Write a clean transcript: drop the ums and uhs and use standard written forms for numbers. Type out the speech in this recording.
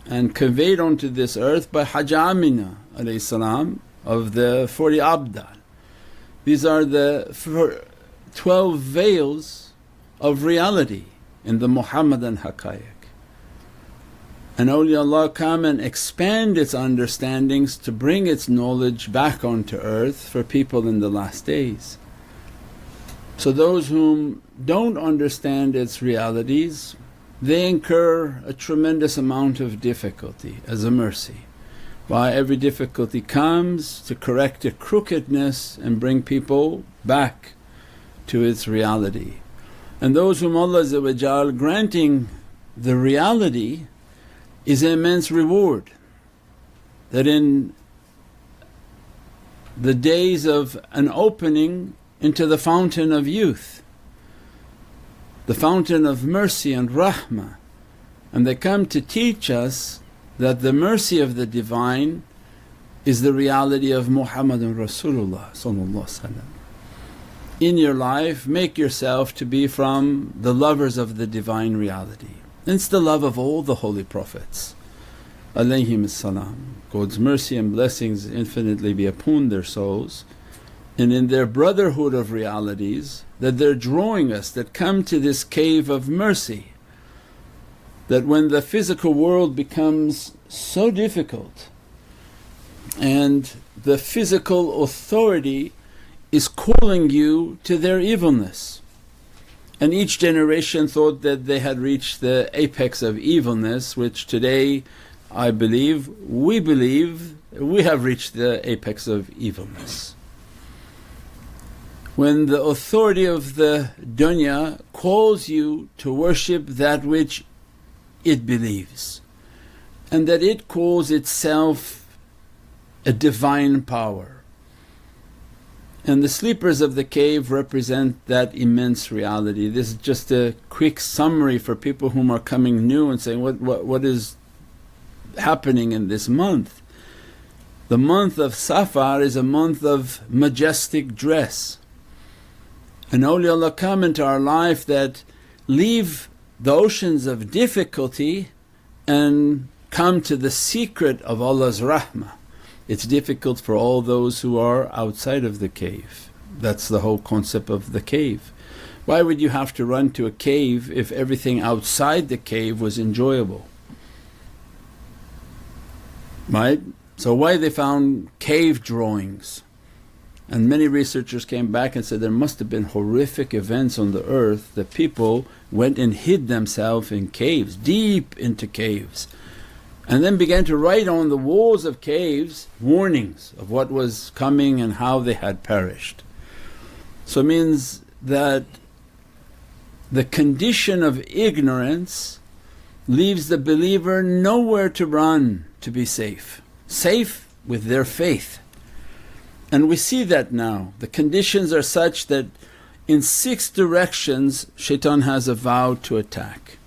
and conveyed onto this earth by Haj Amina of the 40 Abdal. These are the 12 veils of reality in the Muhammadan haqqaiq. And awliyaullah come and expand its understandings to bring its knowledge back onto earth for people in the last days. So those whom don't understand its realities, they incur a tremendous amount of difficulty as a mercy. Why? Every difficulty comes to correct a crookedness and bring people back to its reality. And those whom Allah granting the reality is an immense reward, that in the days of an opening into the fountain of youth, the fountain of mercy and rahmah, and they come to teach us that the mercy of the Divine is the reality of Muhammadun Rasulullah. In your life make yourself to be from the lovers of the Divine reality. It's the love of all the holy Prophets God's mercy and blessings infinitely be upon their souls, and in their brotherhood of realities that they're drawing us, that come to this cave of mercy. That when the physical world becomes so difficult and the physical authority is calling you to their evilness, and each generation thought that they had reached the apex of evilness, which today we believe we have reached the apex of evilness. When the authority of the dunya calls you to worship that which it believes, and that it calls itself a divine power. And the sleepers of the cave represent that immense reality. This is just a quick summary for people whom are coming new and saying, what is happening in this month? The month of Safar is a month of majestic dress. And awliyaullah come into our life that leave the oceans of difficulty and come to the secret of Allah's rahmah. It's difficult for all those who are outside of the cave. That's the whole concept of the cave. Why would you have to run to a cave if everything outside the cave was enjoyable? Right? So why they found cave drawings? And many researchers came back and said there must have been horrific events on the earth that people went and hid themselves in caves, deep into caves, and then began to write on the walls of caves warnings of what was coming and how they had perished. So it means that the condition of ignorance leaves the believer nowhere to run to be safe with their faith. And we see that now, the conditions are such that in 6 directions shaitan has a vow to attack.